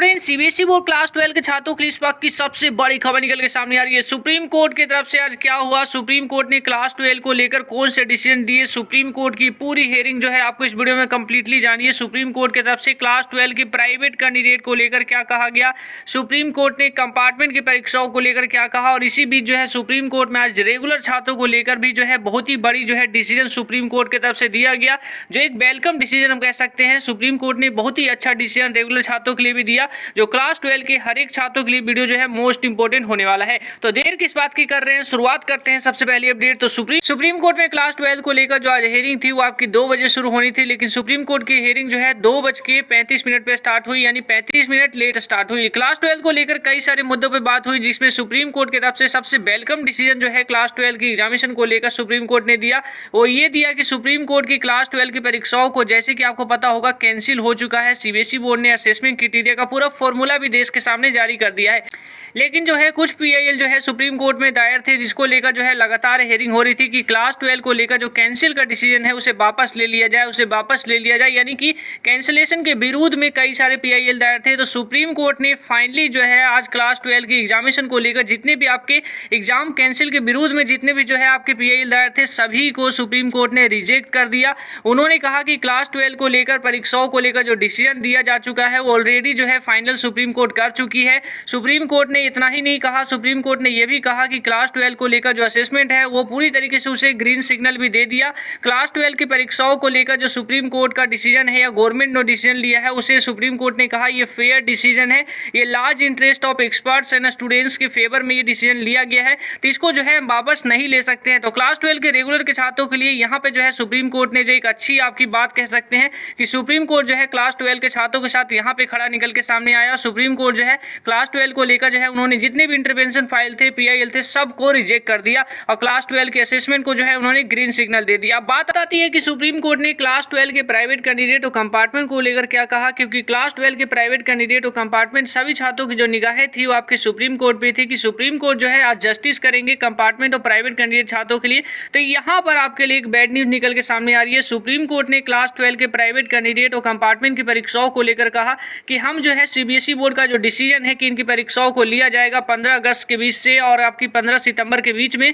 Student CBSE board class 12 के छात्रों के लिए इस वक्त की सबसे बड़ी खबर निकल के सामने आ रही है। सुप्रीम कोर्ट की तरफ से आज क्या हुआ, सुप्रीम कोर्ट ने क्लास 12 को लेकर कौन से डिसीजन दिए, सुप्रीम कोर्ट की पूरी हियरिंग जो है आपको इस वीडियो में कंप्लीटली जानिए। सुप्रीम कोर्ट की तरफ से क्लास 12 के प्राइवेट कैंडिडेट को लेकर क्या कहा गया, सुप्रीम कोर्ट ने कंपार्टमेंट की परीक्षाओं को लेकर क्या कहा, और इसी बीच जो है सुप्रीम कोर्ट में आज रेगुलर छात्रों को लेकर भी जो है बहुत ही बड़ी जो है डिसीजन सुप्रीम कोर्ट की तरफ से दिया गया, जो एक वेलकम डिसीजन हम कह सकते हैं। सुप्रीम कोर्ट ने बहुत ही अच्छा डिसीजन रेगुलर छात्रों के लिए भी दिया, जो क्लास 12 के हर एक छात्रों के लिए वीडियो जो है मोस्ट इंपोर्टेंट होने वाला है। तो देर किस बात की कर रहे हैं, शुरुआत करते हैं। सबसे पहली अपडेट तो सुप्रीम कोर्ट में क्लास 12 को लेकर जो आज हियरिंग थी वो आपकी 2 बजे शुरू होनी थी, लेकिन सुप्रीम कोर्ट की हियरिंग जो है 2:35 पे स्टार्ट हुई, यानी 35 मिनट लेट स्टार्ट हुई। क्लास 12 को लेकर कई सारे मुद्दों पर बात हुई, जिसमें सुप्रीम कोर्ट की तरफ से सबसे वेलकम डिसीजन जो है क्लास 12 की एग्जामिनेशन को लेकर सुप्रीम कोर्ट ने दिया, वो ये दिया कि सुप्रीम कोर्ट की क्लास 12 की परीक्षाओं को, जैसे कि आपको पता होगा, कैंसिल हो चुका है। सीबीएसई बोर्ड ने असेसमेंट क्राइटेरिया का पूरा फॉर्मूला भी देश के सामने जारी कर दिया है, लेकिन जो है कुछ पीआईएल जो है सुप्रीम कोर्ट में दायर थे, जिसको लेकर जो है लगातार हियरिंग हो रही थी कि क्लास 12 को लेकर जो कैंसिल का डिसीजन है उसे वापस ले लिया जाए, यानी कि कैंसिलेशन के विरोध में कई सारे पीआईएल दायर थे। तो सुप्रीम कोर्ट ने फाइनली जो है आज क्लास 12 की एग्जामिनेशन को लेकर जितने भी आपके एग्जाम कैंसिल के विरोध में जितने भी जो है आपके पीआईएल दायर थे, सभी को सुप्रीम कोर्ट ने रिजेक्ट कर दिया। उन्होंने कहा कि क्लास 12 को लेकर परीक्षाओं को लेकर जो डिसीजन दिया जा चुका है वो ऑलरेडी जो है फाइनल सुप्रीम कोर्ट कर चुकी है। सुप्रीम कोर्ट ने इतना ही नहीं कहा, सुप्रीम कोर्ट ने यह भी कहा कि क्लास 12 को लेकर जो असेसमेंट है वो पूरी तरीके से उसे ग्रीन सिग्नल भी दे दिया। क्लास 12 की परीक्षाओं को लेकर जो सुप्रीम कोर्ट का डिसीजन है या गवर्नमेंट ने डिसीजन लिया है, उसे सुप्रीम कोर्ट ने कहा ये फेयर डिसीजन है, ये large interest of experts and students के फेवर में ये डिसीजन लिया गया है, तो इसको जो है वापस नहीं ले सकते हैं। तो क्लास 12 के रेगुलर के छात्रों के लिए यहाँ पे जो है सुप्रीम कोर्ट ने जो एक अच्छी आपकी बात कह सकते हैं कि सुप्रीम कोर्ट जो है क्लास 12 के छात्रों के साथ यहाँ पे खड़ा निकल के सामने आया। सुप्रीम कोर्ट जो है क्लास 12 को लेकर जो है उन्होंने जितने भी इंटरवेंशन फाइल थे, पीआईएल थे, सबको रिजेक्ट कर दिया और क्लास 12 के असेसमेंट को जो है उन्होंने ग्रीन सिग्नल दे दिया। अब बात आती है कि सुप्रीम कोर्ट ने क्लास 12 के प्राइवेट कैंडिडेट और कंपार्टमेंट को लेकर क्या कहा, क्योंकि क्लास 12 के प्राइवेट कैंडिडेट और कंपार्टमेंट सभी छात्रों की जो निगाहें थी वो आपके सुप्रीम कोर्ट पे थी कि सुप्रीम कोर्ट जो है आज जस्टिस करेंगे कंपार्टमेंट और प्राइवेट कैंडिडेट छात्रों के लिए। तो यहाँ पर आपके लिए एक बैड न्यूज निकल के सामने आ रही है। सुप्रीम कोर्ट ने क्लास 12 के प्राइवेट कैंडिडेट और कंपार्टमेंट की परीक्षाओं को लेकर कहा कि हम जो है सीबीएसई बोर्ड का जो डिसीजन है कि इनकी परीक्षाओं को लिया जाएगा 15 अगस्त के बीच से और आपकी 15 सितंबर के बीच में।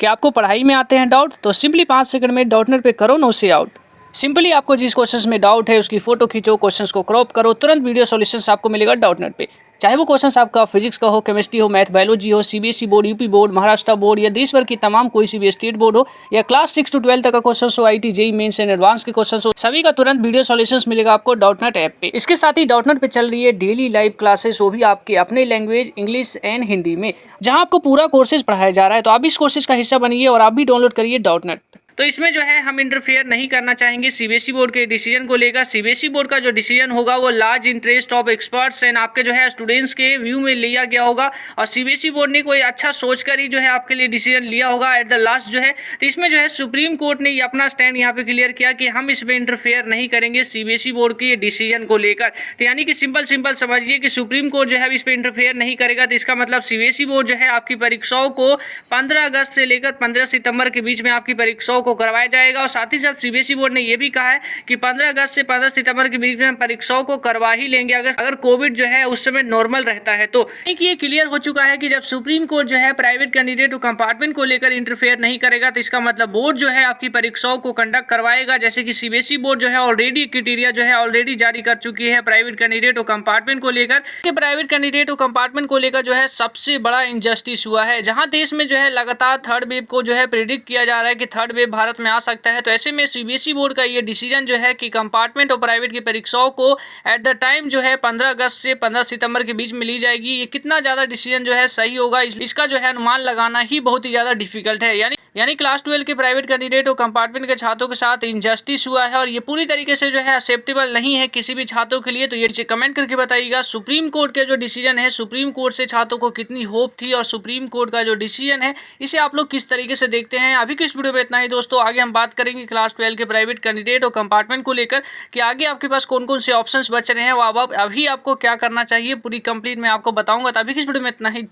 क्या आपको पढ़ाई में आते हैं डाउट, तो सिंपली 5 सेकंड में डाउटनेट पे करो नो से आउट। सिंपली आपको जिस क्वेश्चन में डाउट है उसकी फोटो खींचो, क्वेश्चंस को क्रॉप करो, तुरंत वीडियो सॉल्यूशंस आपको मिलेगा डाउटनेट पे। चाहे वो क्वेश्चन आपका फिजिक्स का हो, केमिस्ट्री हो, मैथ, बायोलॉजी हो, CBSE board, UP board, Maharashtra board या देश भर की तमाम कोई सी भी स्टेट बोर्ड हो, या क्लास 6 to 12 तक का क्वेश्चन हो, IT JEE mains and advance के क्वेश्चन हो, सभी का तुरंत वीडियो सॉल्यूशंस मिलेगा आपको डाउटनेट ऐप पे। इसके साथ ही डाउटनेट पे चल रही है डेली लाइव क्लासेस, वो भी आपके अपने लैंग्वेज इंग्लिश एंड हिंदी में, जहाँ आपको पूरा कोर्सेज पढ़ाया जा रहा है। तो आप इस कोर्सेज का हिस्सा बनिए और आप भी डाउनलोड करिए डाउटनेट। तो इसमें जो है हम इंटरफेयर नहीं करना चाहेंगे सीबीएसई बोर्ड के डिसीजन को लेकर। सीबीएसई बोर्ड का जो डिसीजन होगा वो large interest of experts and आपके जो है स्टूडेंट्स के व्यू में लिया गया होगा, और सीबीएसई बोर्ड ने कोई अच्छा सोचकर ही जो है आपके लिए डिसीजन लिया होगा एट द लास्ट जो है। तो इसमें जो है सुप्रीम कोर्ट ने अपना स्टैंड यहाँ पे क्लियर किया कि हम इसमें इंटरफेयर नहीं करेंगे सीबीएसई बोर्ड के डिसीजन को लेकर। तो यानी कि सिंपल समझिए कि सुप्रीम कोर्ट जो है इस पर इंटरफेयर नहीं करेगा। तो इसका मतलब सीबीएसई बोर्ड जो है आपकी परीक्षाओं को 15 अगस्त से लेकर 15 सितंबर के बीच में आपकी परीक्षाओं को करवाया जाएगा। और साथ ही साथ सीबीएसई बोर्ड ने यह भी कहा है कि 15 अगस्त से 15 सितंबर के बीच में परीक्षाओं को करवा ही लेंगे अगर कोविड जो है उस समय नॉर्मल रहता है। तो ये क्लियर हो चुका है कि जब सुप्रीम कोर्ट जो है प्राइवेट कैंडिडेट और कंपार्टमेंट को लेकर इंटरफेयर नहीं करेगा, तो इसका मतलब बोर्ड जो है आपकी परीक्षाओं को कंडक्ट करवाएगा। जैसे कि सीबीएसई बोर्ड जो है ऑलरेडी क्राइटेरिया जो है ऑलरेडी जारी कर चुकी है प्राइवेट कैंडिडेट और कंपार्टमेंट को लेकर। प्राइवेट कैंडिडेट और कंपार्टमेंट को लेकर जो है सबसे बड़ा इनजस्टिस हुआ है, जहां देश में जो है लगातार थर्ड वेव को जो है प्रेडिक्ट किया जा रहा है कि थर्ड वेव भारत में आ सकता है। तो ऐसे में सीबीएसई बोर्ड का ये डिसीजन जो है कि कंपार्टमेंट और प्राइवेट की परीक्षाओं को एट द टाइम जो है 15 अगस्त से 15 सितंबर के बीच में ली जाएगी, ये कितना ज्यादा डिसीजन जो है सही होगा, इसका जो है अनुमान लगाना ही बहुत ही ज्यादा डिफिकल्ट है। यानी क्लास 12 के प्राइवेट कैंडिडेट और कंपार्टमेंट के छात्रों के साथ इनजस्टिस हुआ है और ये पूरी तरीके से जो है एक्सेप्टेबल नहीं है किसी भी छात्रों के लिए। तो ये कमेंट करके बताइएगा सुप्रीम कोर्ट के जो डिसीजन है, सुप्रीम कोर्ट से छात्रों को कितनी होप थी, और सुप्रीम कोर्ट का जो डिसीजन है इसे आप लोग किस तरीके से देखते हैं। अभी की इस वीडियो में इतना ही दोस्तों, आगे हम बात करेंगे क्लास 12 के प्राइवेट कैंडिडेट और कंपार्टमेंट को लेकर कि आगे आपके पास कौन कौन से ऑप्शंस बच रहे हैं, वो अभी आपको क्या करना चाहिए पूरी कंप्लीट मैं आपको बताऊंगा। तो अभी की इस वीडियो में इतना ही।